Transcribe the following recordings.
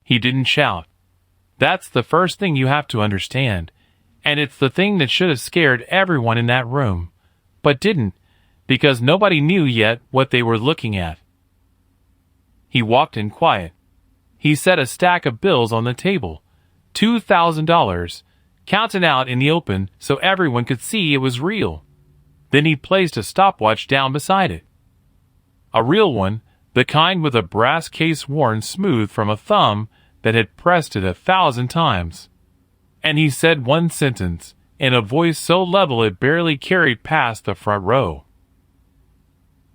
He didn't shout. That's the first thing you have to understand, and it's the thing that should have scared everyone in that room, but didn't, because nobody knew yet what they were looking at. He walked in quiet. He set a stack of bills on the table, $2,000, counted out in the open so everyone could see it was real. Then he placed a stopwatch down beside it. A real one, the kind with a brass case worn smooth from a thumb that had pressed it 1,000 times. And he said one sentence, in a voice so level it barely carried past the front row.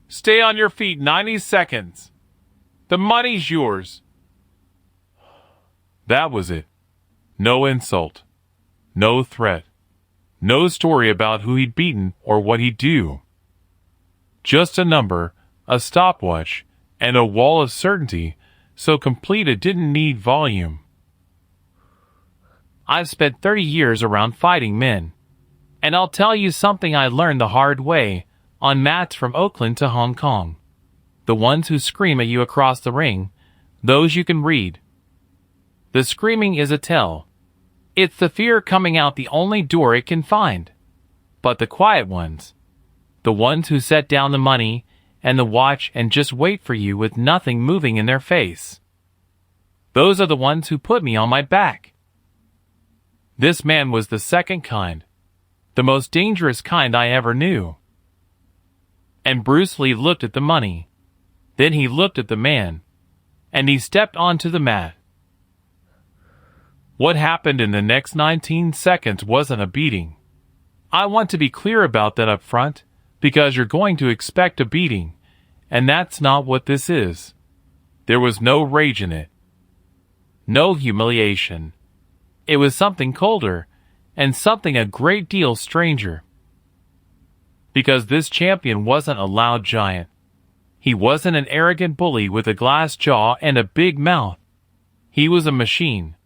"Stay on your feet 90 seconds. The money's yours." That was it. No insult. No threat. No story about who he'd beaten or what he'd do. Just a number, a stopwatch, and a wall of certainty so complete it didn't need volume. I've spent 30 years around fighting men, and I'll tell you something I learned the hard way on mats from Oakland to Hong Kong. The ones who scream at you across the ring, those you can read. The screaming is a tell. It's the fear coming out the only door it can find. But the quiet ones, the ones who set down the money and the watch and just wait for you with nothing moving in their face, those are the ones who put me on my back. This man was the second kind, the most dangerous kind I ever knew. And Bruce Lee looked at the money. Then he looked at the man, and he stepped onto the mat. What happened in the next 19 seconds wasn't a beating. I want to be clear about that up front, because you're going to expect a beating, and that's not what this is. There was no rage in it. No humiliation. It was something colder, and something a great deal stranger. Because this champion wasn't a loud giant. He wasn't an arrogant bully with a glass jaw and a big mouth. He was a machine.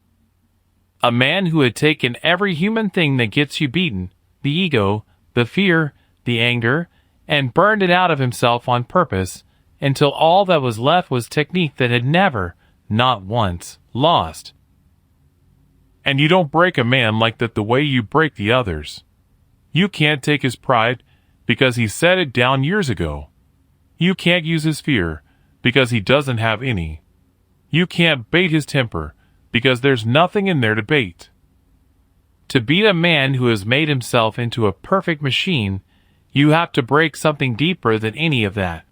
A man who had taken every human thing that gets you beaten, the ego, the fear, the anger, and burned it out of himself on purpose until all that was left was technique that had never, not once, lost. And you don't break a man like that the way you break the others. You can't take his pride because he set it down years ago. You can't use his fear because he doesn't have any. You can't bait his temper because there's nothing in there to bait. To beat a man who has made himself into a perfect machine, you have to break something deeper than any of that.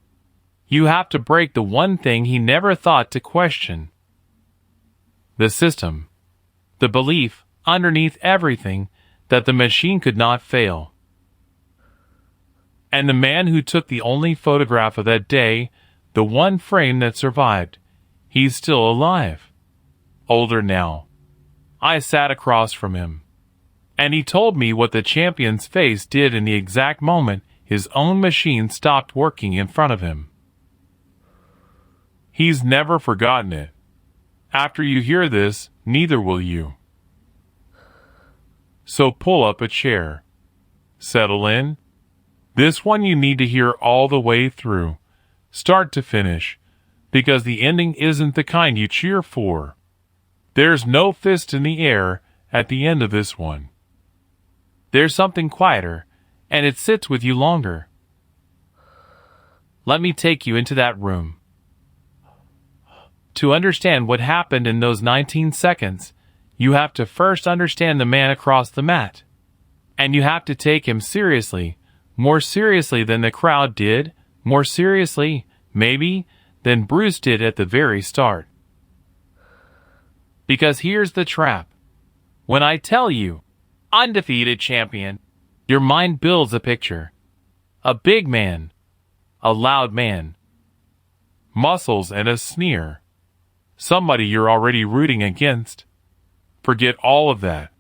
You have to break the one thing he never thought to question. The system. The belief, underneath everything, that the machine could not fail. And the man who took the only photograph of that day, the one frame that survived, he's still alive. Older now. I sat across from him. And he told me what the champion's face did in the exact moment his own machine stopped working in front of him. He's never forgotten it. After you hear this, neither will you. So pull up a chair. Settle in. This one you need to hear all the way through, start to finish, because the ending isn't the kind you cheer for. There's no fist in the air at the end of this one. There's something quieter, and it sits with you longer. Let me take you into that room. To understand what happened in those 19 seconds, you have to first understand the man across the mat. And you have to take him seriously, more seriously than the crowd did, more seriously, maybe, than Bruce did at the very start. Because here's the trap. When I tell you, undefeated champion, your mind builds a picture. A big man. A loud man. Muscles and a sneer. Somebody you're already rooting against. Forget all of that.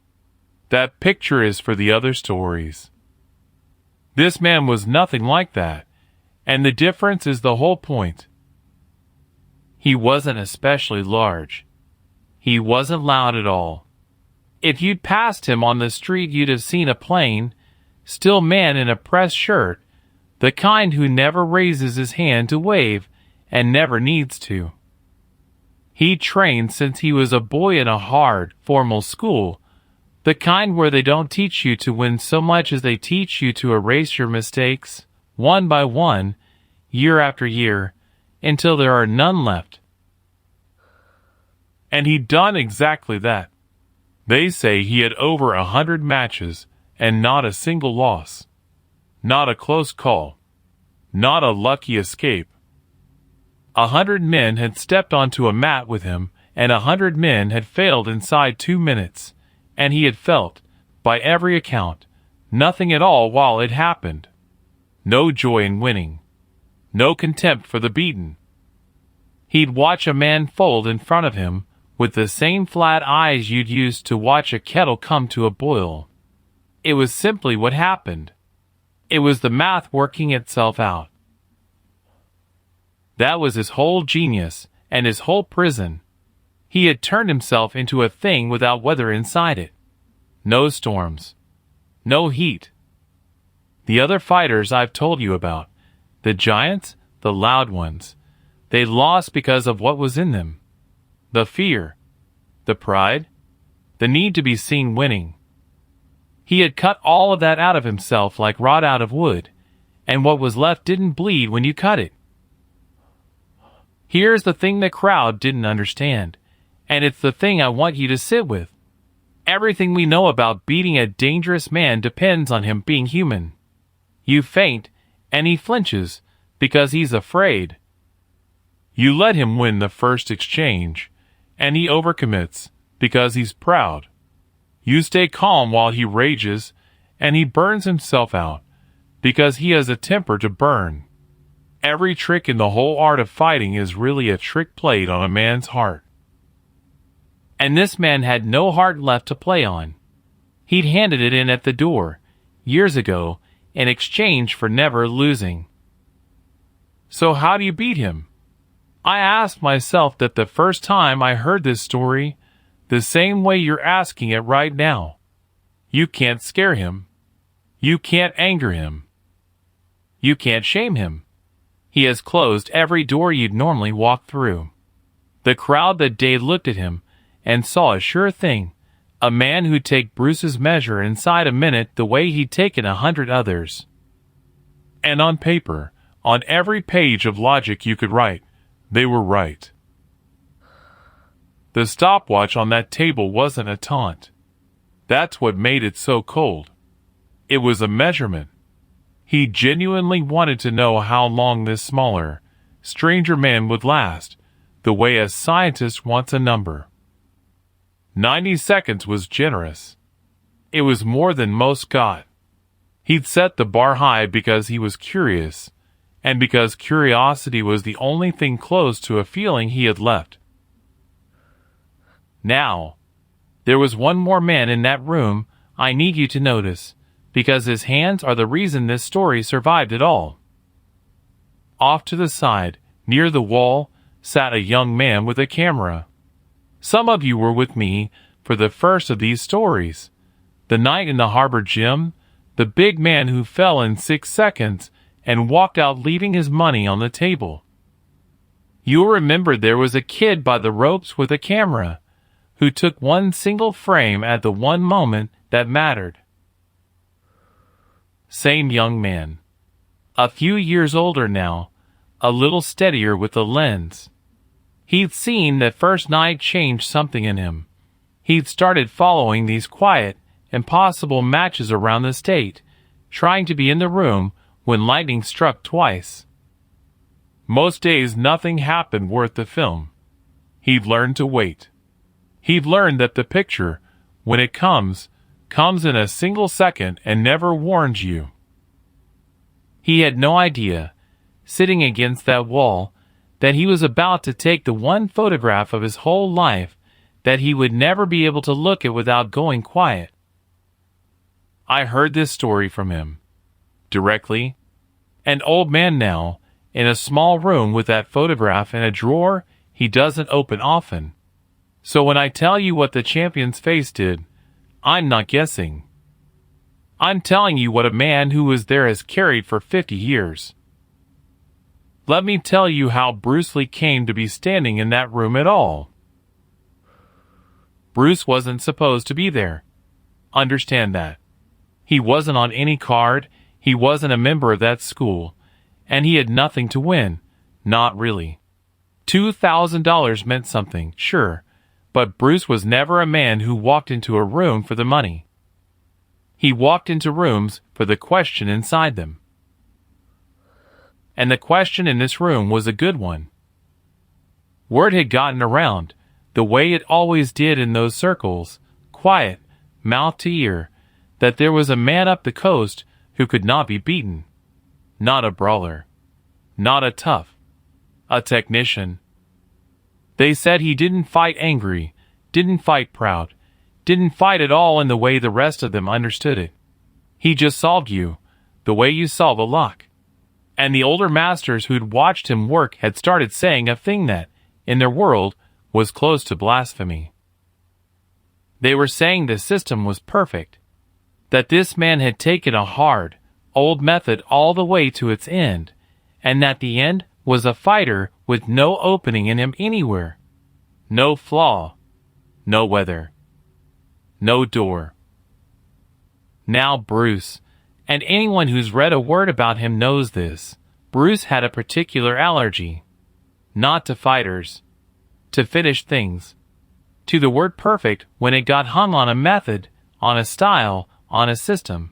That picture is for the other stories. This man was nothing like that, and the difference is the whole point. He wasn't especially large. He wasn't loud at all. If you'd passed him on the street, you'd have seen a plain, still man in a pressed shirt, the kind who never raises his hand to wave and never needs to. He trained since he was a boy in a hard, formal school, the kind where they don't teach you to win so much as they teach you to erase your mistakes, one by one, year after year, until there are none left. And he'd done exactly that. They say he had over 100 matches and not a single loss. Not a close call. Not a lucky escape. 100 men had stepped onto a mat with him, and 100 men had failed inside 2 minutes, and he had felt, by every account, nothing at all while it happened. No joy in winning. No contempt for the beaten. He'd watch a man fold in front of him with the same flat eyes you'd use to watch a kettle come to a boil. It was simply what happened. It was the math working itself out. That was his whole genius and his whole prison. He had turned himself into a thing without weather inside it. No storms. No heat. The other fighters I've told you about, the giants, the loud ones, they lost because of what was in them. The fear, the pride, the need to be seen winning. He had cut all of that out of himself like rod out of wood, and what was left didn't bleed when you cut it. Here's the thing the crowd didn't understand, and it's the thing I want you to sit with. Everything we know about beating a dangerous man depends on him being human. You feint, and he flinches, because he's afraid. You let him win the first exchange, and he overcommits, because he's proud. You stay calm while he rages, and he burns himself out, because he has a temper to burn. Every trick in the whole art of fighting is really a trick played on a man's heart. And this man had no heart left to play on. He'd handed it in at the door, years ago, in exchange for never losing. So how do you beat him? I asked myself that the first time I heard this story, the same way you're asking it right now. You can't scare him. You can't anger him. You can't shame him. He has closed every door you'd normally walk through. The crowd that day looked at him and saw a sure thing, a man who'd take Bruce's measure inside a minute the way he'd taken 100 others. And on paper, on every page of logic you could write, they were right. The stopwatch on that table wasn't a taunt. That's what made it so cold. It was a measurement. He genuinely wanted to know how long this smaller, stranger man would last, the way a scientist wants a number. 90 seconds was generous. It was more than most got. He'd set the bar high because he was curious, and because curiosity was the only thing close to a feeling he had left. Now, there was one more man in that room I need you to notice, because his hands are the reason this story survived at all. Off to the side, near the wall, sat a young man with a camera. Some of you were with me for the first of these stories. The night in the harbor gym, the big man who fell in 6 seconds and walked out leaving his money on the table. You'll remember there was a kid by the ropes with a camera, who took one single frame at the one moment that mattered. Same young man. A few years older now, a little steadier with the lens. He'd seen that first night change something in him. He'd started following these quiet, impossible matches around the state, trying to be in the room when lightning struck twice. Most days nothing happened worth the film. He'd learned to wait. He'd learned that the picture, when it comes in a single second and never warns you. He had no idea, sitting against that wall, that he was about to take the one photograph of his whole life that he would never be able to look at without going quiet. I heard this story from him. Directly. An old man now, in a small room with that photograph in a drawer he doesn't open often. So when I tell you what the champion's face did, I'm not guessing. I'm telling you what a man who was there has carried for 50 years. Let me tell you how Bruce Lee came to be standing in that room at all. Bruce wasn't supposed to be there. Understand that. He wasn't on any card, he wasn't a member of that school, and he had nothing to win. Not really. $2,000 meant something, sure, but Bruce was never a man who walked into a room for the money. He walked into rooms for the question inside them. And the question in this room was a good one. Word had gotten around, the way it always did in those circles, quiet, mouth to ear, that there was a man up the coast who could not be beaten. Not a brawler. Not a tough. A technician. They said he didn't fight angry, didn't fight proud, didn't fight at all in the way the rest of them understood it. He just solved you, the way you solve a lock. And the older masters who'd watched him work had started saying a thing that, in their world, was close to blasphemy. They were saying the system was perfect, that this man had taken a hard, old method all the way to its end, and that the end was a fighter with no opening in him anywhere, no flaw, no weather, no door. Now Bruce, and anyone who's read a word about him knows this, Bruce had a particular allergy, not to fighters, to finished things, to the word perfect when it got hung on a method, on a style, on a system.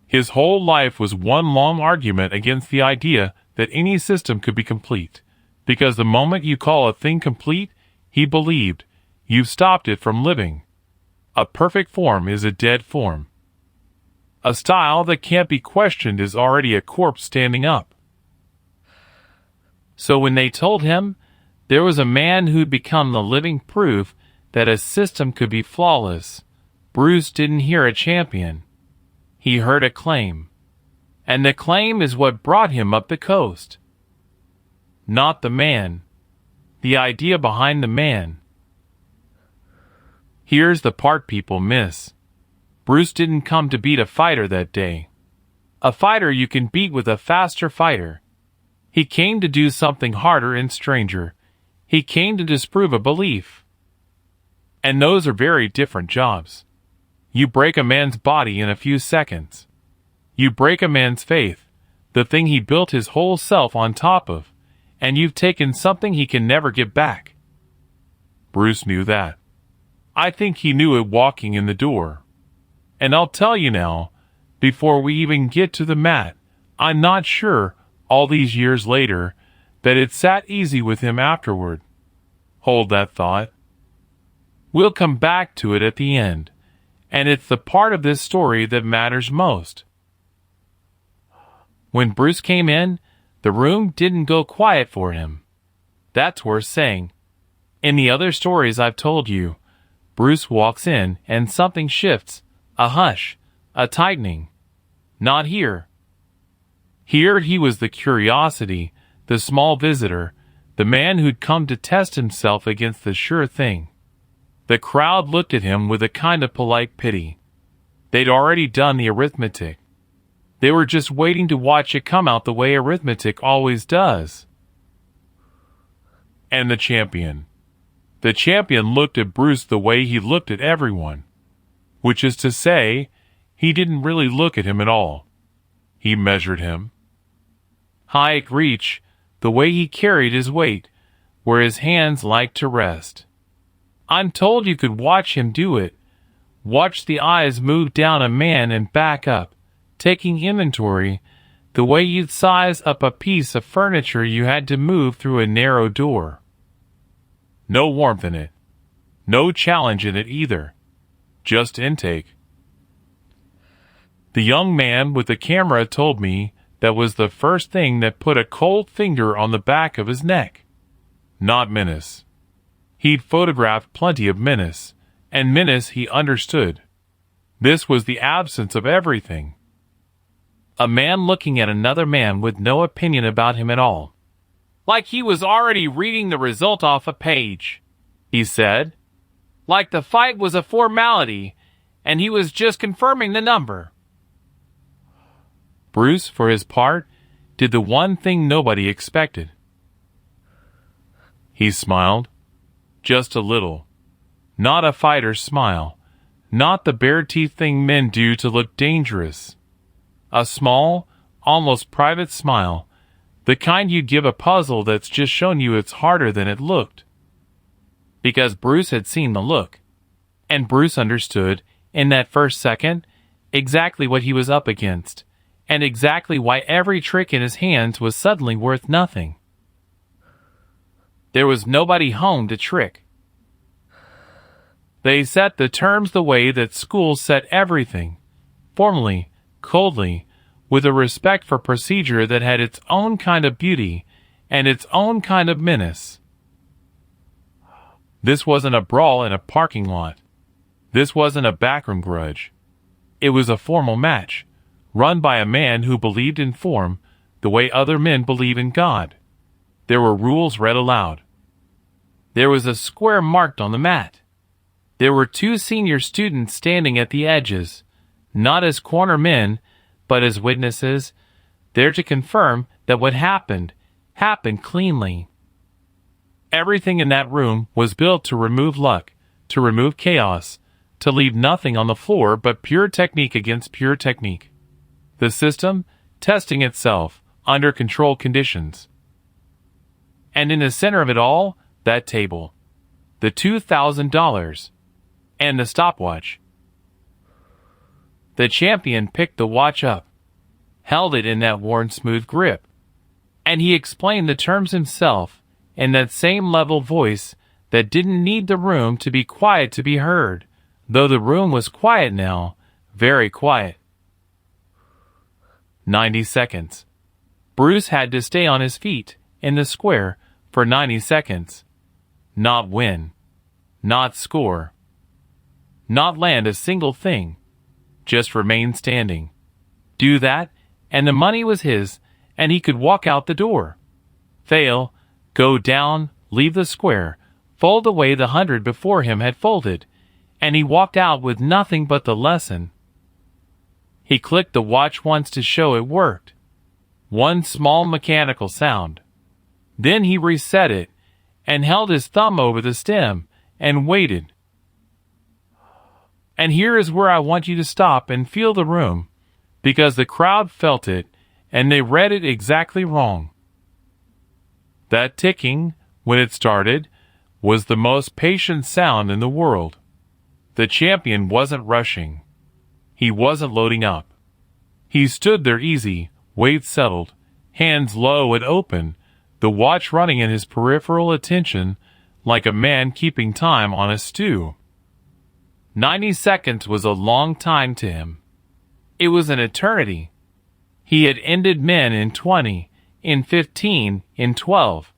His whole life was one long argument against the idea that any system could be complete, because the moment you call a thing complete, he believed, you've stopped it from living. A perfect form is a dead form. A style that can't be questioned is already a corpse standing up. So when they told him there was a man who'd become the living proof that a system could be flawless, Bruce didn't hear a champion. He heard a claim. And the claim is what brought him up the coast. Not the man. The idea behind the man. Here's the part people miss. Bruce didn't come to beat a fighter that day. A fighter you can beat with a faster fighter. He came to do something harder and stranger. He came to disprove a belief. And those are very different jobs. You break a man's body in a few seconds. You break a man's faith, the thing he built his whole self on top of, and you've taken something he can never get back. Bruce knew that. I think he knew it walking in the door. And I'll tell you now, before we even get to the mat, I'm not sure, all these years later, that it sat easy with him afterward. Hold that thought. We'll come back to it at the end, and it's the part of this story that matters most. When Bruce came in, the room didn't go quiet for him. That's worth saying. In the other stories I've told you, Bruce walks in and something shifts, a hush, a tightening. Not here. Here he was the curiosity, the small visitor, the man who'd come to test himself against the sure thing. The crowd looked at him with a kind of polite pity. They'd already done the arithmetic. They were just waiting to watch it come out the way arithmetic always does. And the champion. The champion looked at Bruce the way he looked at everyone. Which is to say, he didn't really look at him at all. He measured him. Height, reach, the way he carried his weight, where his hands liked to rest. I'm told you could watch him do it. Watch the eyes move down a man and back up, taking inventory, the way you'd size up a piece of furniture you had to move through a narrow door. No warmth in it. No challenge in it either. Just intake. The young man with the camera told me that was the first thing that put a cold finger on the back of his neck. Not menace. He'd photographed plenty of menace, and menace he understood. This was the absence of everything. A man looking at another man with no opinion about him at all. Like he was already reading the result off a page, he said. Like the fight was a formality, and he was just confirming the number. Bruce, for his part, did the one thing nobody expected. He smiled. Just a little. Not a fighter's smile. Not the bare teeth thing men do to look dangerous. A small, almost private smile. The kind you'd give a puzzle that's just shown you it's harder than it looked. Because Bruce had seen the look. And Bruce understood, in that first second, exactly what he was up against, and exactly why every trick in his hands was suddenly worth nothing. There was nobody home to trick. They set the terms the way that schools set everything, formally, coldly, with a respect for procedure that had its own kind of beauty and its own kind of menace. This wasn't a brawl in a parking lot. This wasn't a backroom grudge. It was a formal match, run by a man who believed in form the way other men believe in God. There were rules read aloud. There was a square marked on the mat. There were 2 senior students standing at the edges, not as corner men, but as witnesses, there to confirm that what happened cleanly. Everything in that room was built to remove luck, to remove chaos, to leave nothing on the floor but pure technique against pure technique. The system testing itself under controlled conditions. And in the center of it all, that table. The $2,000. And the stopwatch. The champion picked the watch up, held it in that worn smooth grip, and he explained the terms himself in that same level voice that didn't need the room to be quiet to be heard, though the room was quiet now, very quiet. 90 seconds. Bruce had to stay on his feet in the square for 90 seconds. Not win. Not score. Not land a single thing. Just remain standing. Do that, and the money was his, and he could walk out the door. Fail, go down, leave the square, fold away the 100 before him had folded, and he walked out with nothing but the lesson. He clicked the watch once to show it worked. One small mechanical sound. Then he reset it, and held his thumb over the stem, and waited. And here is where I want you to stop and feel the room, because the crowd felt it, and they read it exactly wrong. That ticking, when it started, was the most patient sound in the world. The champion wasn't rushing. He wasn't loading up. He stood there easy, weight settled, hands low and open, the watch running in his peripheral attention like a man keeping time on a stew. 90 seconds was a long time to him. It was an eternity. He had ended men in 20, in 15, in 12.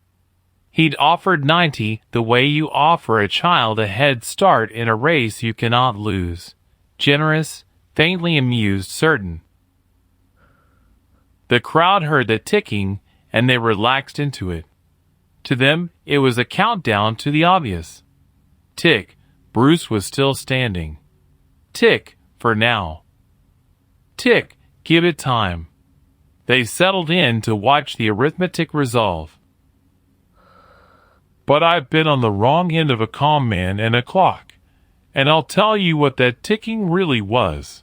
He'd offered 90 the way you offer a child a head start in a race you cannot lose. Generous, faintly amused, certain. The crowd heard the ticking, and they relaxed into it. To them, it was a countdown to the obvious. Tick. Bruce was still standing. Tick, for now. Tick, give it time. They settled in to watch the arithmetic resolve. But I've been on the wrong end of a comm man and a clock, and I'll tell you what that ticking really was.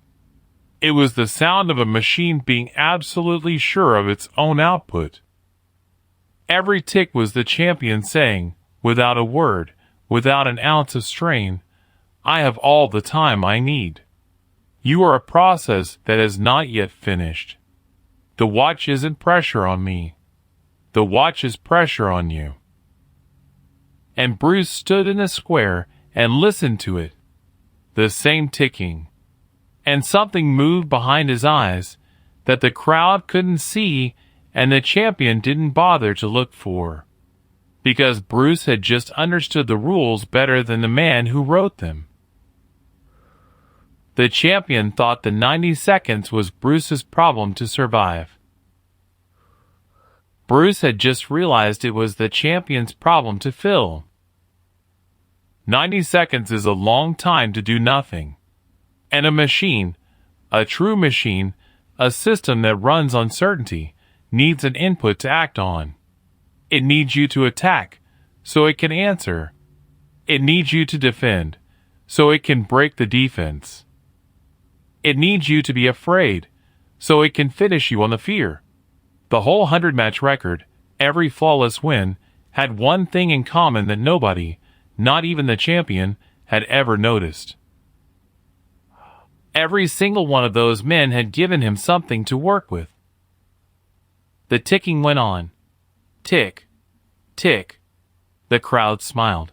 It was the sound of a machine being absolutely sure of its own output. Every tick was the champion saying, without a word, without an ounce of strain, I have all the time I need. You are a process that has not yet finished. The watch isn't pressure on me. The watch is pressure on you. And Bruce stood in the square and listened to it. The same ticking. And something moved behind his eyes that the crowd couldn't see and the champion didn't bother to look for. Because Bruce had just understood the rules better than the man who wrote them. The champion thought the 90 seconds was Bruce's problem to survive. Bruce had just realized it was the champion's problem to fill. 90 seconds is a long time to do nothing. And a machine, a true machine, a system that runs on certainty, needs an input to act on. It needs you to attack, so it can answer. It needs you to defend, so it can break the defense. It needs you to be afraid, so it can finish you on the fear. The whole 100-match record, every flawless win, had one thing in common that nobody, not even the champion, had ever noticed. Every single one of those men had given him something to work with. The ticking went on. Tick, tick. The crowd smiled.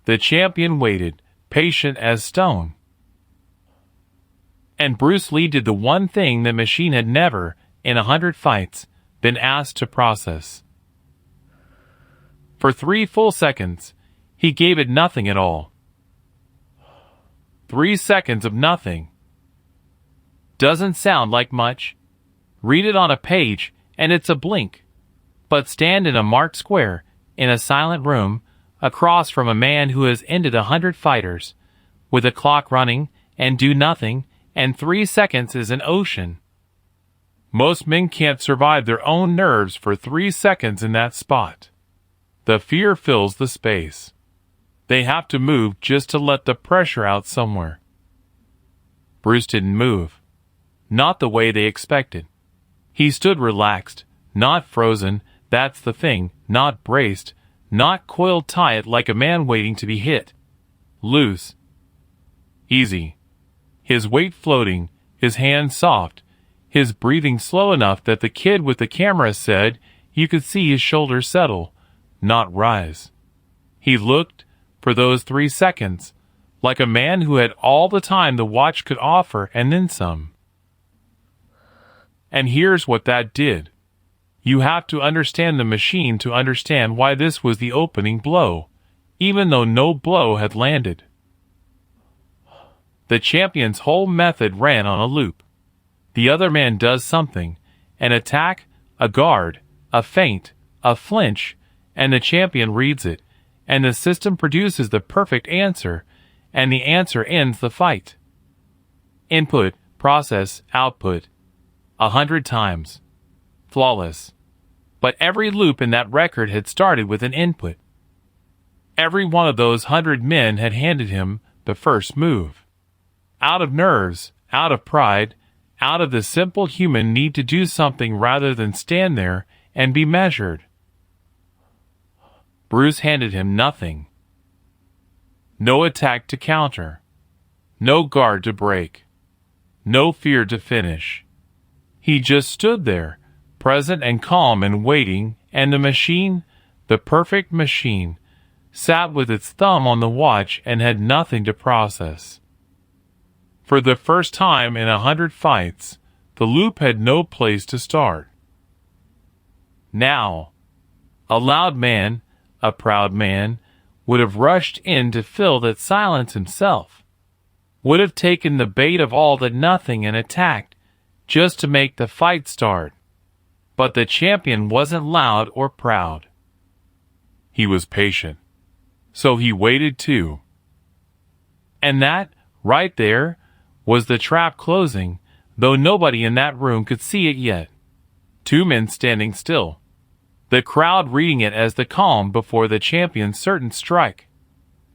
The champion waited, patient as stone. And Bruce Lee did the one thing the machine had never, in 100 fights, been asked to process. For 3 full seconds, he gave it nothing at all. 3 seconds of nothing. Doesn't sound like much. Read it on a page, and it's a blink. But stand in a marked square, in a silent room, across from a man who has ended 100 fighters, with a clock running, and do nothing, and 3 seconds is an ocean. Most men can't survive their own nerves for 3 seconds in that spot. The fear fills the space. They have to move just to let the pressure out somewhere. Bruce didn't move. Not the way they expected. He stood relaxed, not frozen, that's the thing, not braced, not coiled tight like a man waiting to be hit. Loose. Easy. His weight floating, his hands soft, his breathing slow enough that the kid with the camera said you could see his shoulders settle, not rise. He looked, for those 3 seconds, like a man who had all the time the watch could offer and then some. And here's what that did. You have to understand the machine to understand why this was the opening blow, even though no blow had landed. The champion's whole method ran on a loop. The other man does something, an attack, a guard, a feint, a flinch, and the champion reads it, and the system produces the perfect answer, and the answer ends the fight. Input, process, output. 100 times. Flawless. But every loop in that record had started with an input. Every one of those 100 men had handed him the first move. Out of nerves, out of pride, out of the simple human need to do something rather than stand there and be measured. Bruce handed him nothing. No attack to counter. No guard to break. No fear to finish. He just stood there, present and calm and waiting, and the machine, the perfect machine, sat with its thumb on the watch and had nothing to process. For the first time in 100 fights, the loop had no place to start. Now, a loud man, a proud man, would have rushed in to fill that silence himself, would have taken the bait of all that nothing and attacked, just to make the fight start. But the champion wasn't loud or proud. He was patient. So he waited too. And that, right there, was the trap closing, though nobody in that room could see it yet. 2 men standing still. The crowd reading it as the calm before the champion's certain strike.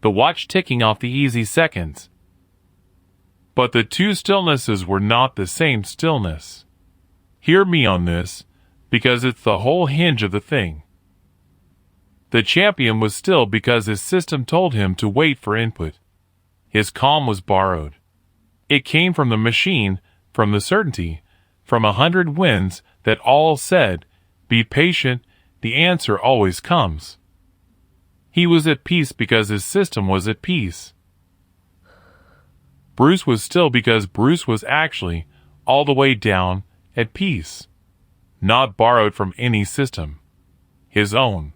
The watch ticking off the easy seconds. But the 2 stillnesses were not the same stillness. Hear me on this, because it's the whole hinge of the thing. The champion was still because his system told him to wait for input. His calm was borrowed. It came from the machine, from the certainty, from 100 wins that all said, be patient, the answer always comes. He was at peace because his system was at peace. Bruce was still because Bruce was actually, all the way down, at peace. Not borrowed from any system. His own.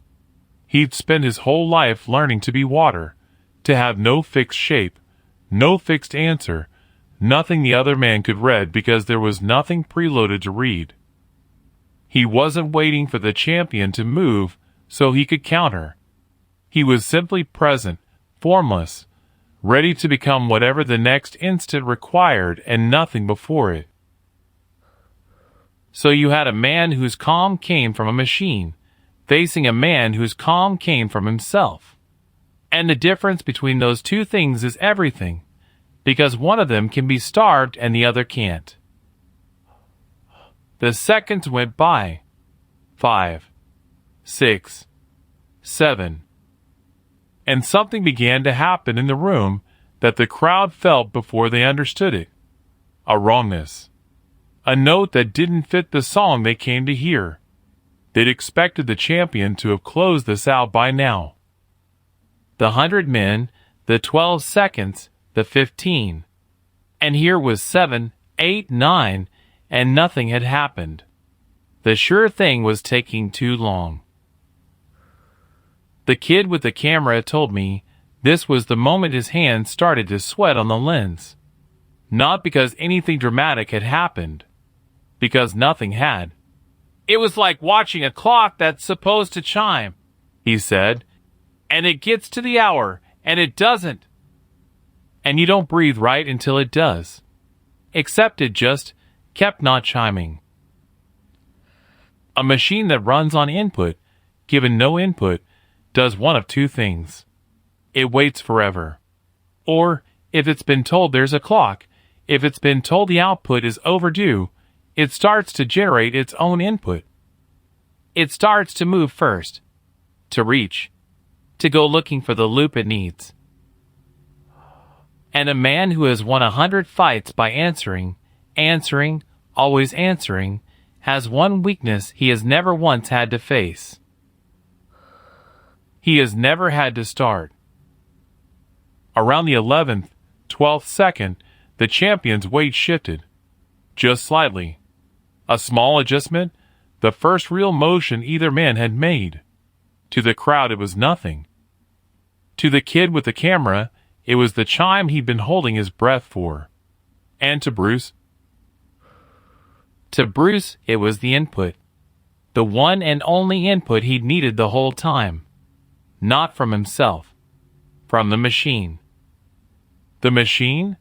He'd spent his whole life learning to be water, to have no fixed shape, no fixed answer, nothing the other man could read because there was nothing preloaded to read. He wasn't waiting for the champion to move so he could counter. He was simply present, formless, ready to become whatever the next instant required and nothing before it. So you had a man whose calm came from a machine, facing a man whose calm came from himself. And the difference between those two things is everything, because one of them can be starved and the other can't. The seconds went by. 5, 6, 7. And something began to happen in the room that the crowd felt before they understood it. A wrongness. A note that didn't fit the song they came to hear. They'd expected the champion to have closed this out by now. The 100 men, the 12 seconds, the 15. And here was 7, 8, 9, and nothing had happened. The sure thing was taking too long. The kid with the camera told me this was the moment his hands started to sweat on the lens. Not because anything dramatic had happened, because nothing had. It was like watching a clock that's supposed to chime, he said, and it gets to the hour, and it doesn't. And you don't breathe right until it does. Except it just kept not chiming. A machine that runs on input, given no input, does one of two things. It waits forever. Or, if it's been told there's a clock, if it's been told the output is overdue, it starts to generate its own input. It starts to move first, to reach, to go looking for the loop it needs. And a man who has won 100 fights by answering, always answering, has one weakness he has never once had to face. He has never had to start. Around the 11th, 12th second, the champion's weight shifted. Just slightly. A small adjustment, the first real motion either man had made. To the crowd it was nothing. To the kid with the camera, it was the chime he'd been holding his breath for. And to Bruce? To Bruce, it was the input. The one and only input he'd needed the whole time. Not from himself. From the machine. The machine,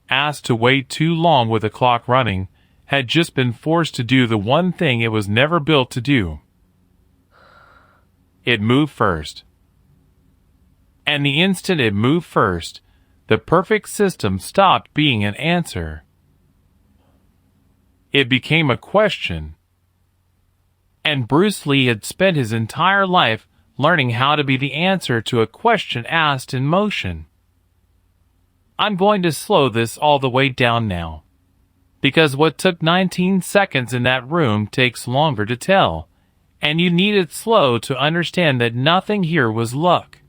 asked to wait too long with the clock running, had just been forced to do the one thing it was never built to do. It moved first. And the instant it moved first, the perfect system stopped being an answer. It became a question. And Bruce Lee had spent his entire life learning how to be the answer to a question asked in motion. I'm going to slow this all the way down now, because what took 19 seconds in that room takes longer to tell, and you need it slow to understand that nothing here was luck.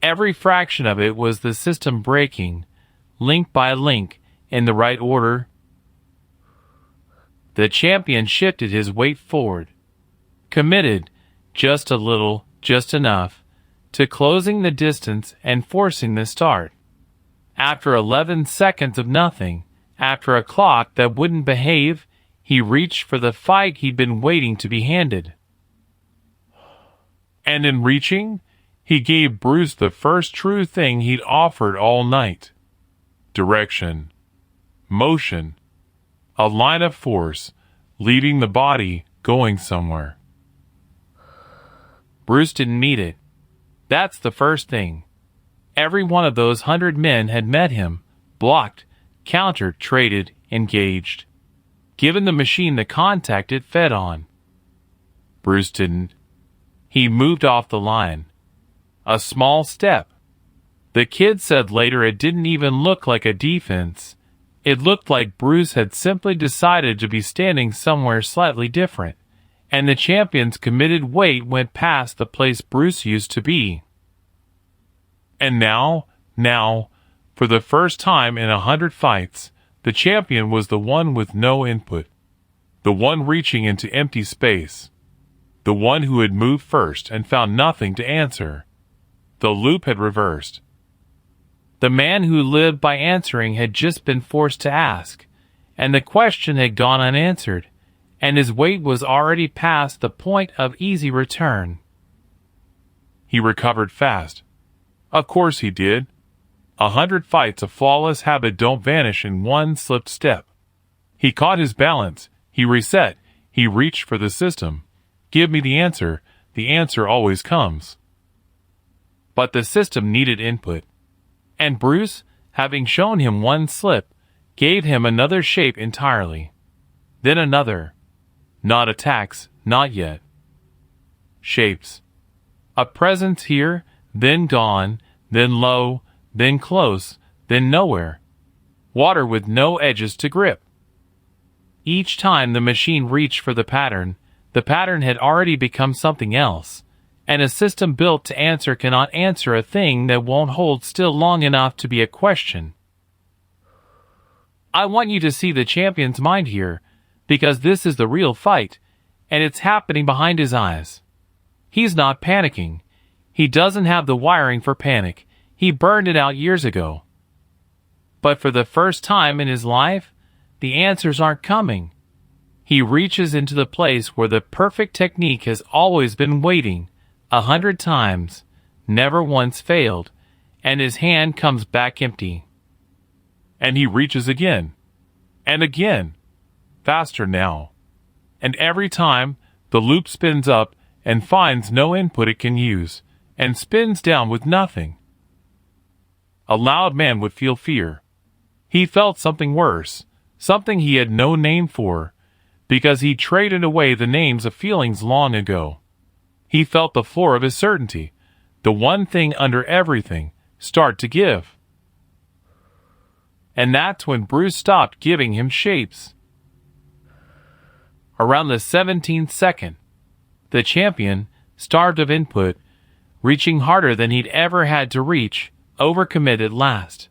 Every fraction of it was the system breaking, link by link, in the right order. The champion shifted his weight forward, committed, just a little, just enough, to closing the distance and forcing the start. After 11 seconds of nothing, after a clock that wouldn't behave, he reached for the fight he'd been waiting to be handed. And in reaching, he gave Bruce the first true thing he'd offered all night. Direction. Motion. A line of force, leading the body, going somewhere. Bruce didn't meet it. That's the first thing. Every one of those 100 men had met him, blocked, countered, traded, engaged. Given the machine the contact it fed on. Bruce didn't. He moved off the line. A small step. The kid said later it didn't even look like a defense. It looked like Bruce had simply decided to be standing somewhere slightly different, and the champion's committed weight went past the place Bruce used to be. And now, for the first time in 100 fights, the champion was the one with no input. The one reaching into empty space. The one who had moved first and found nothing to answer. The loop had reversed. The man who lived by answering had just been forced to ask, and the question had gone unanswered, and his weight was already past the point of easy return. He recovered fast. Of course he did. 100 fights of flawless habit don't vanish in one slipped step. He caught his balance, he reset, He reached for the system. Give me the answer. The answer always comes. But the system needed input. And Bruce, having shown him one slip, gave him another shape entirely. Then another. Not attacks, not yet. Shapes. A presence here, then gone, then low, then close, then nowhere. Water with no edges to grip. Each time the machine reached for the pattern had already become something else, and a system built to answer cannot answer a thing that won't hold still long enough to be a question. I want you to see the champion's mind here, because this is the real fight, and it's happening behind his eyes. He's not panicking. He doesn't have the wiring for panic. He burned it out years ago. But for the first time in his life, the answers aren't coming. He reaches into the place where the perfect technique has always been waiting, 100 times, never once failed, and his hand comes back empty. And he reaches again, and again, faster now. And every time, the loop spins up and finds no input it can use, and spins down with nothing. A loud man would feel fear. He felt something worse, something he had no name for, because he traded away the names of feelings long ago. He felt the floor of his certainty, the one thing under everything, start to give. And that's when Bruce stopped giving him shapes. Around the 17th second, the champion, starved of input, reaching harder than he'd ever had to reach, overcommitted at last.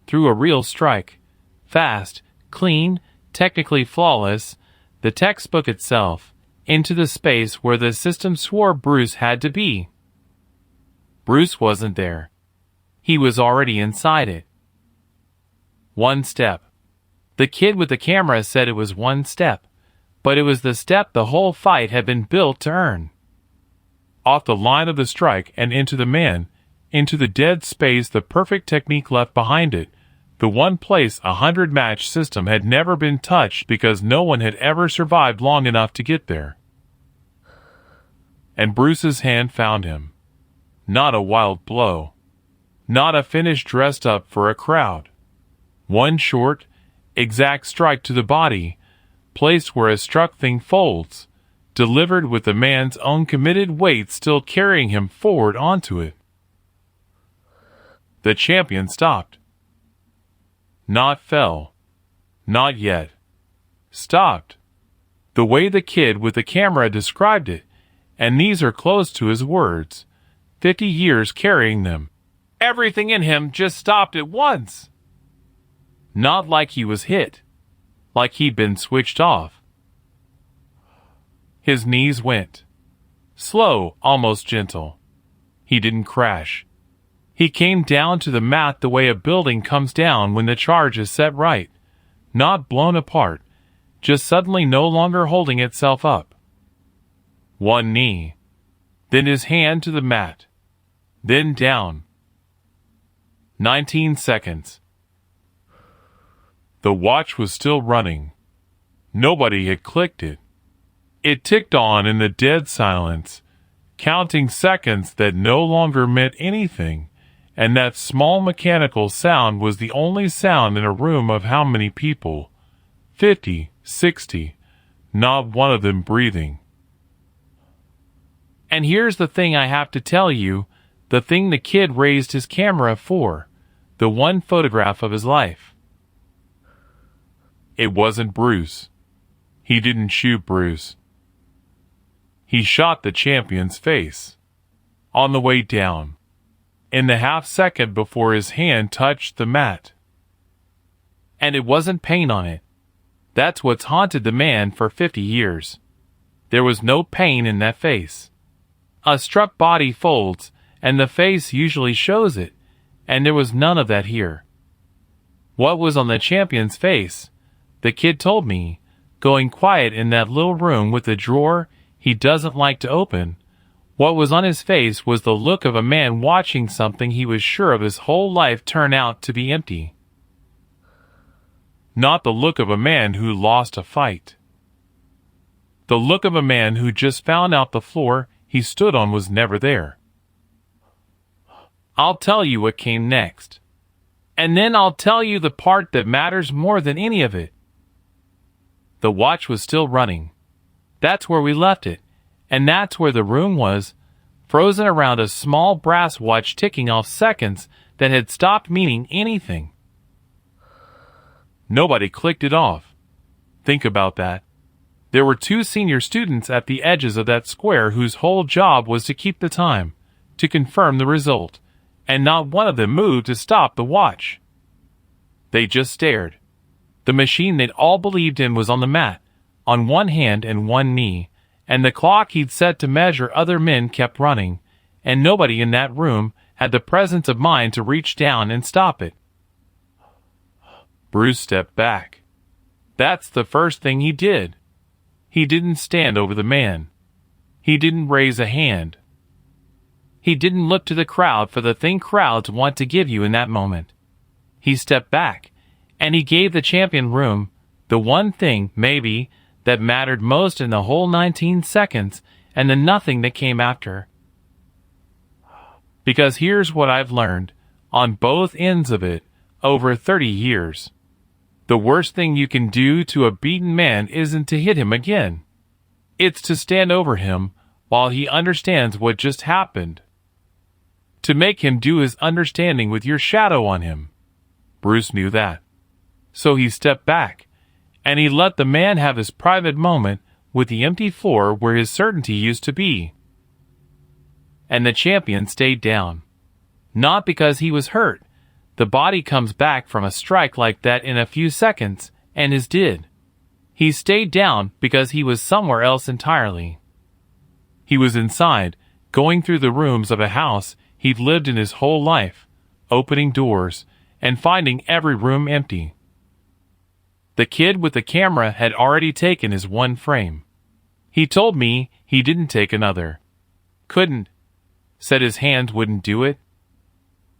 Threw a real strike. Fast, clean, technically flawless, the textbook itself, into the space where the system swore Bruce had to be. Bruce wasn't there. He was already inside it. One step. The kid with the camera said it was one step, but it was the step the whole fight had been built to earn. Off the line of the strike and into the man, into the dead space the perfect technique left behind it, the one place 100-match system had never been touched because no one had ever survived long enough to get there. And Bruce's hand found him. Not a wild blow. Not a finish dressed up for a crowd. One short, exact strike to the body, placed where a struck thing folds, delivered with the man's own committed weight still carrying him forward onto it. The champion stopped. Not fell. Not yet. Stopped. The way the kid with the camera described it, and these are close to his words, 50 years carrying them. Everything in him just stopped at once. Not like he was hit, like he'd been switched off. His knees went. Slow, almost gentle. He didn't crash. He came down to the mat the way a building comes down when the charge is set right, not blown apart, just suddenly no longer holding itself up. One knee, then his hand to the mat, then down. 19 seconds. The watch was still running. Nobody had clicked it. It ticked on in the dead silence, counting seconds that no longer meant anything. And that small mechanical sound was the only sound in a room of how many people? 50, 60, not one of them breathing. And here's the thing I have to tell you, the thing the kid raised his camera for, the one photograph of his life. It wasn't Bruce. He didn't shoot Bruce. He shot the champion's face. On the way down. In the half second before his hand touched the mat. And it wasn't paint on it. That's what's haunted the man for 50 years. There was no pain in that face. A struck body folds, and the face usually shows it, and there was none of that here. What was on the champion's face? The kid told me, going quiet in that little room with the drawer he doesn't like to open. What was on his face was the look of a man watching something he was sure of his whole life turn out to be empty. Not the look of a man who lost a fight. The look of a man who just found out the floor he stood on was never there. I'll tell you what came next. And then I'll tell you the part that matters more than any of it. The watch was still running. That's where we left it, and that's where the room was, frozen around a small brass watch ticking off seconds that had stopped meaning anything. Nobody clicked it off. Think about that. There were 2 senior students at the edges of that square whose whole job was to keep the time, to confirm the result, and not one of them moved to stop the watch. They just stared. The machine they'd all believed in was on the mat, on one hand and one knee, and the clock he'd set to measure other men kept running, and nobody in that room had the presence of mind to reach down and stop it. Bruce stepped back. That's the first thing he did. He didn't stand over the man. He didn't raise a hand. He didn't look to the crowd for the thing crowds want to give you in that moment. He stepped back, and he gave the champion room, the one thing, maybe, that mattered most in the whole 19 seconds and the nothing that came after. Because here's what I've learned, on both ends of it, over 30 years. The worst thing you can do to a beaten man isn't to hit him again. It's to stand over him while he understands what just happened. To make him do his understanding with your shadow on him. Bruce knew that. So he stepped back, and he let the man have his private moment with the empty floor where his certainty used to be. And the champion stayed down. Not because he was hurt. The body comes back from a strike like that in a few seconds, and his did. He stayed down because he was somewhere else entirely. He was inside, going through the rooms of a house he'd lived in his whole life, opening doors, and finding every room empty. The kid with the camera had already taken his one frame. He told me he didn't take another. Couldn't. Said his hands wouldn't do it.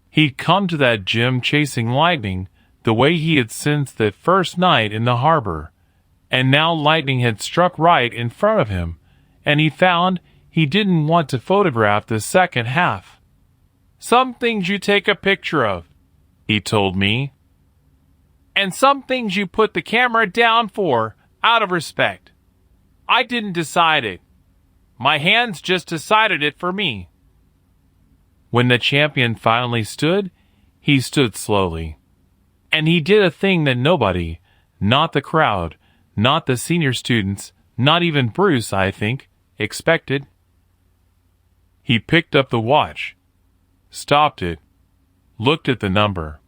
He'd come to that gym chasing lightning the way he had since that first night in the harbor, and now lightning had struck right in front of him, and he found he didn't want to photograph the second half. Some things you take a picture of, he told me. And some things you put the camera down for, out of respect. I didn't decide it. My hands just decided it for me. When the champion finally stood, he stood slowly. And he did a thing that nobody, not the crowd, not the senior students, not even Bruce, I think, expected. He picked up the watch, stopped it, looked at the number,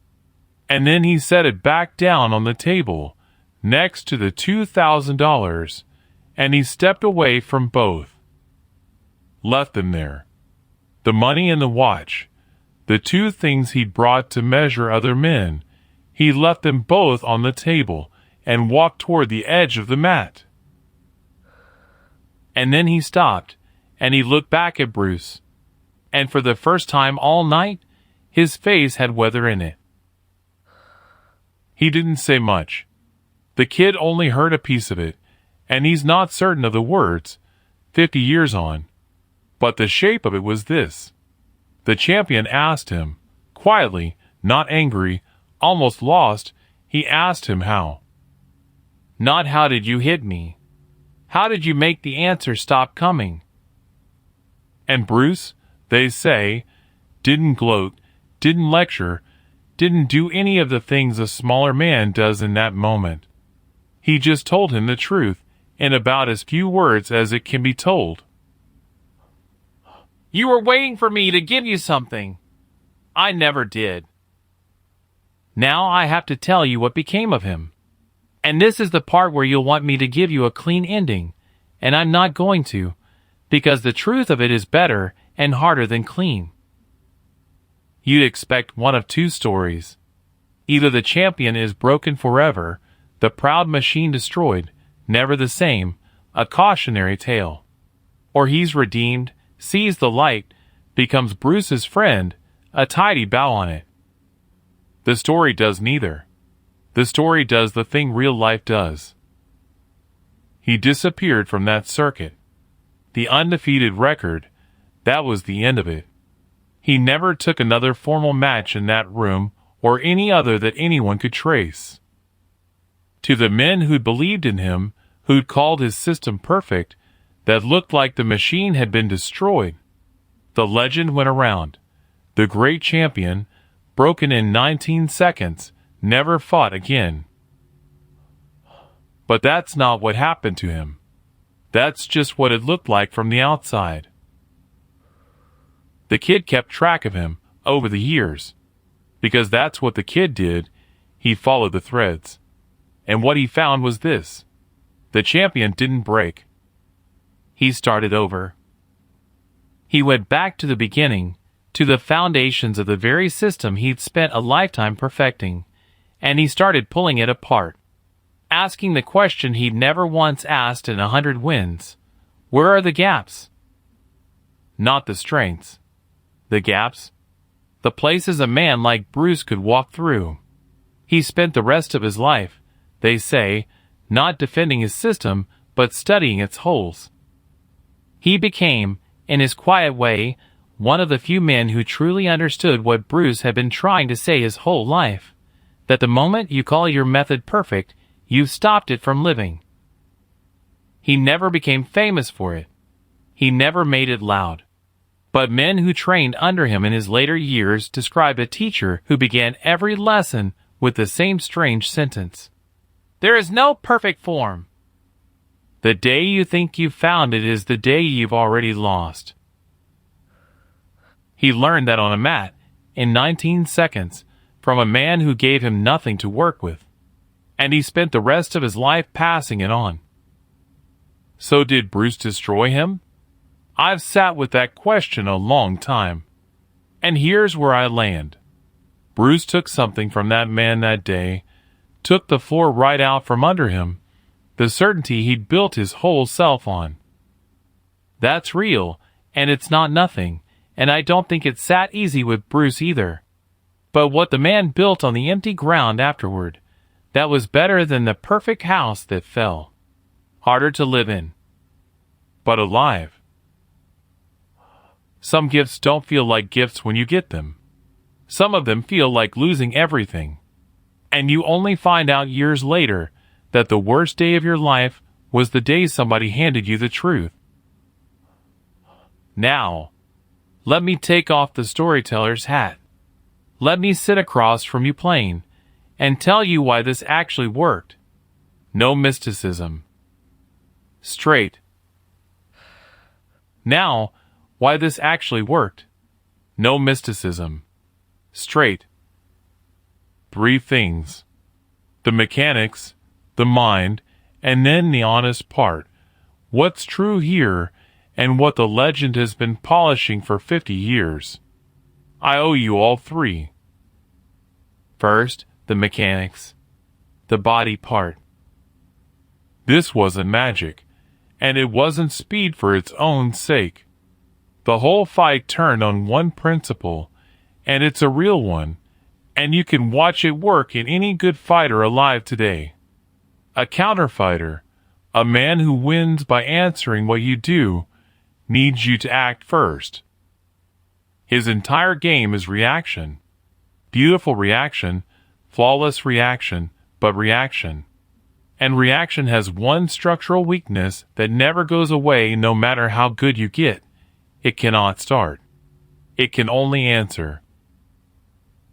and then he set it back down on the table next to the $2,000, and he stepped away from both. Left them there. The money and the watch, the 2 things he'd brought to measure other men, he left them both on the table and walked toward the edge of the mat. And then he stopped, and he looked back at Bruce, and for the first time all night, his face had weather in it. He didn't say much. The kid only heard a piece of it, and he's not certain of the words, 50 years on. But the shape of it was this. The champion asked him, quietly, not angry, almost lost, he asked him how. Not how did you hit me? How did you make the answer stop coming? And Bruce, they say, didn't gloat, didn't lecture, didn't do any of the things a smaller man does in that moment. He just told him the truth in about as few words as it can be told. You were waiting for me to give you something. I never did. Now I have to tell you what became of him. And this is the part where you'll want me to give you a clean ending, and I'm not going to, because the truth of it is better and harder than clean. You'd expect one of 2 stories. Either the champion is broken forever, the proud machine destroyed, never the same, a cautionary tale. Or he's redeemed, sees the light, becomes Bruce's friend, a tidy bow on it. The story does neither. The story does the thing real life does. He disappeared from that circuit. The undefeated record, that was the end of it. He never took another formal match in that room or any other that anyone could trace. To the men who'd believed in him, who'd called his system perfect, that looked like the machine had been destroyed, the legend went around. The great champion, broken in 19 seconds, never fought again. But that's not what happened to him. That's just what it looked like from the outside. The kid kept track of him over the years, because that's what the kid did. He followed the threads. And what he found was this: the champion didn't break. He started over. He went back to the beginning, to the foundations of the very system he'd spent a lifetime perfecting, and he started pulling it apart, asking the question he'd never once asked in 100 wins: where are the gaps? Not the strengths. The gaps? The places a man like Bruce could walk through. He spent the rest of his life, they say, not defending his system, but studying its holes. He became, in his quiet way, one of the few men who truly understood what Bruce had been trying to say his whole life: that the moment you call your method perfect, you've stopped it from living. He never became famous for it. He never made it loud. But men who trained under him in his later years described a teacher who began every lesson with the same strange sentence: "There is no perfect form. The day you think you've found it is the day you've already lost." He learned that on a mat, in 19 seconds, from a man who gave him nothing to work with. And he spent the rest of his life passing it on. So did Bruce destroy him? I've sat with that question a long time. And here's where I land. Bruce took something from that man that day, took the floor right out from under him, the certainty he'd built his whole self on. That's real, and it's not nothing, and I don't think it sat easy with Bruce either. But what the man built on the empty ground afterward, that was better than the perfect house that fell. Harder to live in, but alive. Some gifts don't feel like gifts when you get them. Some of them feel like losing everything. And you only find out years later that the worst day of your life was the day somebody handed you the truth. Now, let me take off the storyteller's hat. Let me sit across from you plain and tell you why this actually worked. No mysticism. Straight. Now, why this actually worked. No mysticism. Straight. 3 things. The mechanics, the mind, and then the honest part. What's true here, and what the legend has been polishing for 50 years. I owe you all 3. First, the mechanics. The body part. This wasn't magic, and it wasn't speed for its own sake. The whole fight turned on one principle, and it's a real one, and you can watch it work in any good fighter alive today. A counterfighter, a man who wins by answering what you do, needs you to act first. His entire game is reaction. Beautiful reaction, flawless reaction, but reaction. And reaction has one structural weakness that never goes away no matter how good you get. It cannot start. It can only answer.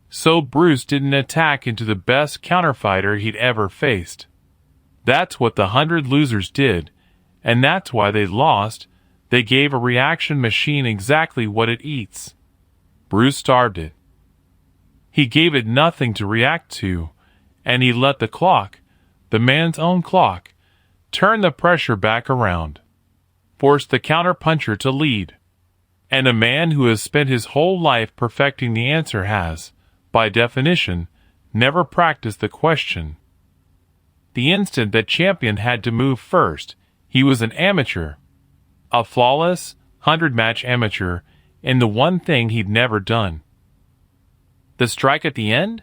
So Bruce didn't attack into the best counterfighter he'd ever faced. That's what the 100 losers did, and that's why they lost. They gave a reaction machine exactly what it eats. Bruce starved it. He gave it nothing to react to, and he let the clock, the man's own clock, turn the pressure back around, forced the counterpuncher to lead. And a man who has spent his whole life perfecting the answer has, by definition, never practiced the question. The instant that champion had to move first, he was an amateur. A flawless, 100-match amateur in the one thing he'd never done. The strike at the end?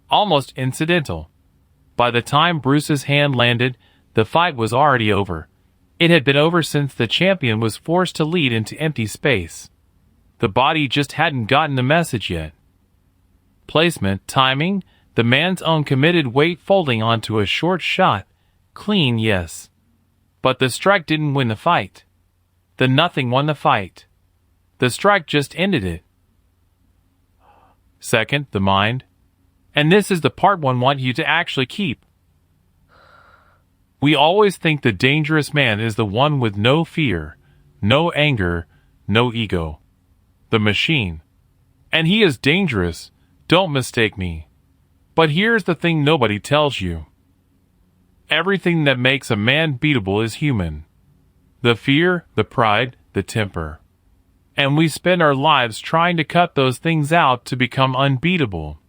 Almost incidental. By the time Bruce's hand landed, The fight was already over. It had been over since the champion was forced to lead into empty space. The body just hadn't gotten the message yet. Placement, timing, the man's own committed weight folding onto a short shot. Clean, yes. But the strike didn't win the fight. The nothing won the fight. The strike just ended it. Second, the mind. And this is the part one want you to actually keep. We always think the dangerous man is the one with no fear, no anger, no ego. The machine. And he is dangerous, don't mistake me. But here's the thing nobody tells you. Everything that makes a man beatable is human. The fear, the pride, the temper. And we spend our lives trying to cut those things out to become unbeatable.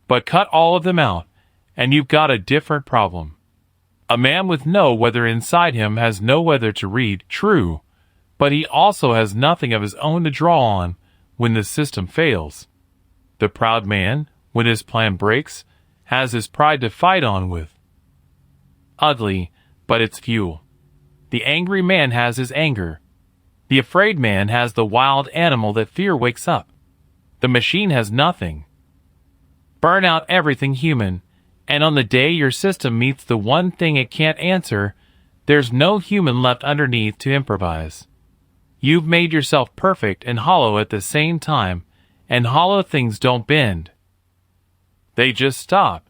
But cut all of them out, and you've got a different problem. A man with no weather inside him has no weather to read, true, but he also has nothing of his own to draw on when the system fails. The proud man, when his plan breaks, has his pride to fight on with. Ugly, but it's fuel. The angry man has his anger. The afraid man has the wild animal that fear wakes up. The machine has nothing. Burn out everything human, and on the day your system meets the one thing it can't answer, there's no human left underneath to improvise. You've made yourself perfect and hollow at the same time, and hollow things don't bend. They just stop.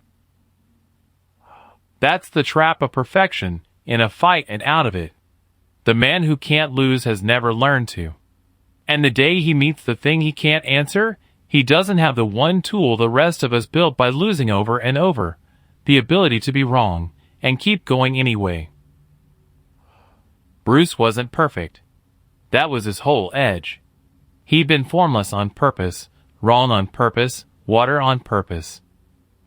That's the trap of perfection, in a fight and out of it. The man who can't lose has never learned to. And the day he meets the thing he can't answer, he doesn't have the one tool the rest of us built by losing over and over, the ability to be wrong, and keep going anyway. Bruce wasn't perfect. That was his whole edge. He'd been formless on purpose, wrong on purpose, water on purpose.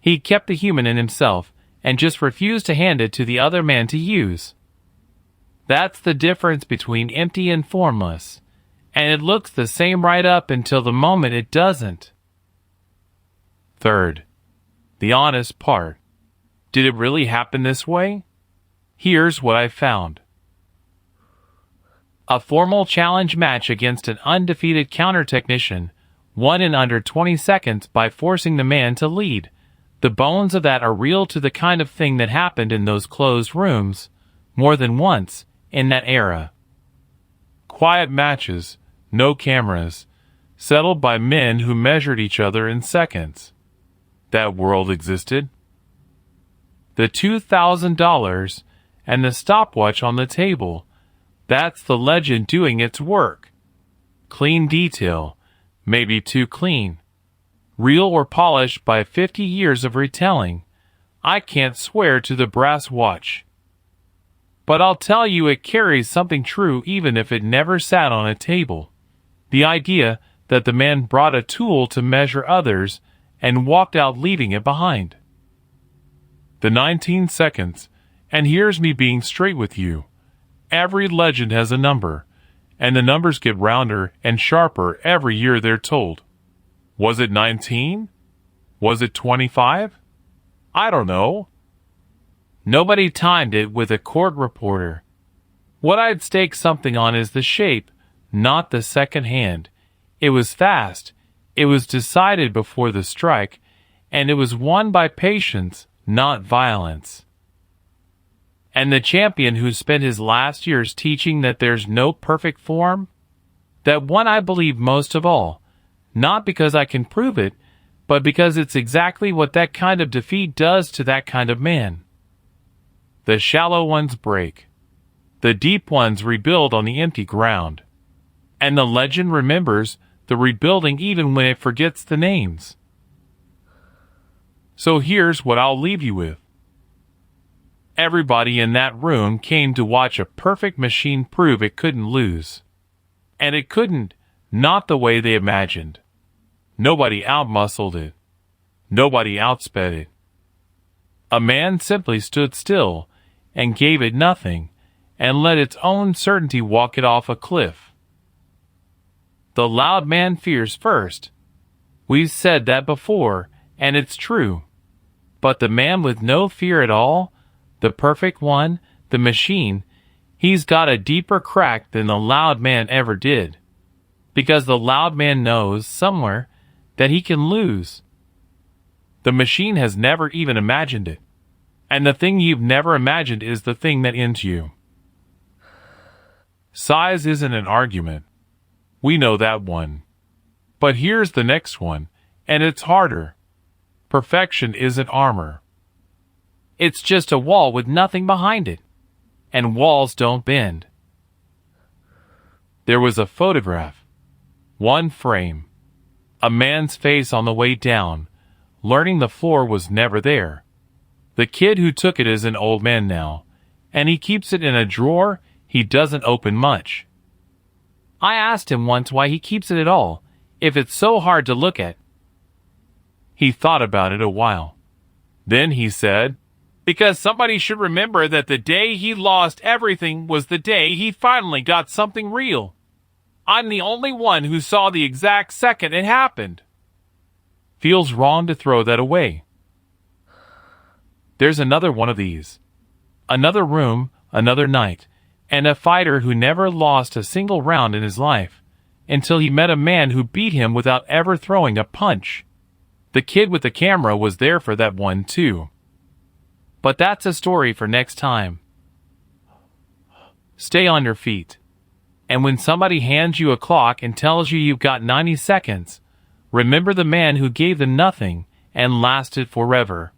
He kept the human in himself, and just refused to hand it to the other man to use. That's the difference between empty and formless, and it looks the same right up until the moment it doesn't. Third, the honest part. Did it really happen this way? Here's what I found. A formal challenge match against an undefeated counter technician, won in under 20 seconds by forcing the man to lead. The bones of that are real to the kind of thing that happened in those closed rooms, more than once, in that era. Quiet matches, no cameras, settled by men who measured each other in seconds. That world existed. The $2,000 and the stopwatch on the table, that's the legend doing its work. Clean detail, maybe too clean. Real or polished by 50 years of retelling. I can't swear to the brass watch. But I'll tell you it carries something true even if it never sat on a table. The idea that the man brought a tool to measure others and walked out leaving it behind. The 19 seconds, and here's me being straight with you. Every legend has a number, and the numbers get rounder and sharper every year they're told. Was it 19? Was it 25? I don't know. Nobody timed it with a court reporter. What I'd stake something on is the shape, not the second hand. It was fast, it was decided before the strike, and it was won by patience, not violence. And the champion who spent his last years teaching that there's no perfect form? That one I believe most of all. Not because I can prove it, but because it's exactly what that kind of defeat does to that kind of man. The shallow ones break. The deep ones rebuild on the empty ground. And the legend remembers the rebuilding even when it forgets the names. So here's what I'll leave you with. Everybody in that room came to watch a perfect machine prove it couldn't lose. And it couldn't, not the way they imagined. Nobody outmuscled it. Nobody outsped it. A man simply stood still and gave it nothing and let its own certainty walk it off a cliff. The loud man fears first. We've said that before, and it's true. But the man with no fear at all, the perfect one, the machine, he's got a deeper crack than the loud man ever did. Because the loud man knows, somewhere, that he can lose. The machine has never even imagined it. And the thing you've never imagined is the thing that ends you. Size isn't an argument. We know that one. But here's the next one, and it's harder. Perfection isn't armor. It's just a wall with nothing behind it. And walls don't bend. There was a photograph. One frame. A man's face on the way down, learning the floor was never there. The kid who took it is an old man now, and he keeps it in a drawer he doesn't open much. I asked him once why he keeps it at all, if it's so hard to look at. He thought about it a while. Then he said, because somebody should remember that the day he lost everything was the day he finally got something real. I'm the only one who saw the exact second it happened. Feels wrong to throw that away. There's another one of these. Another room, another night, and a fighter who never lost a single round in his life, until he met a man who beat him without ever throwing a punch. The kid with the camera was there for that one too. But that's a story for next time. Stay on your feet. And when somebody hands you a clock and tells you you've got 90 seconds, remember the man who gave them nothing and lasted forever.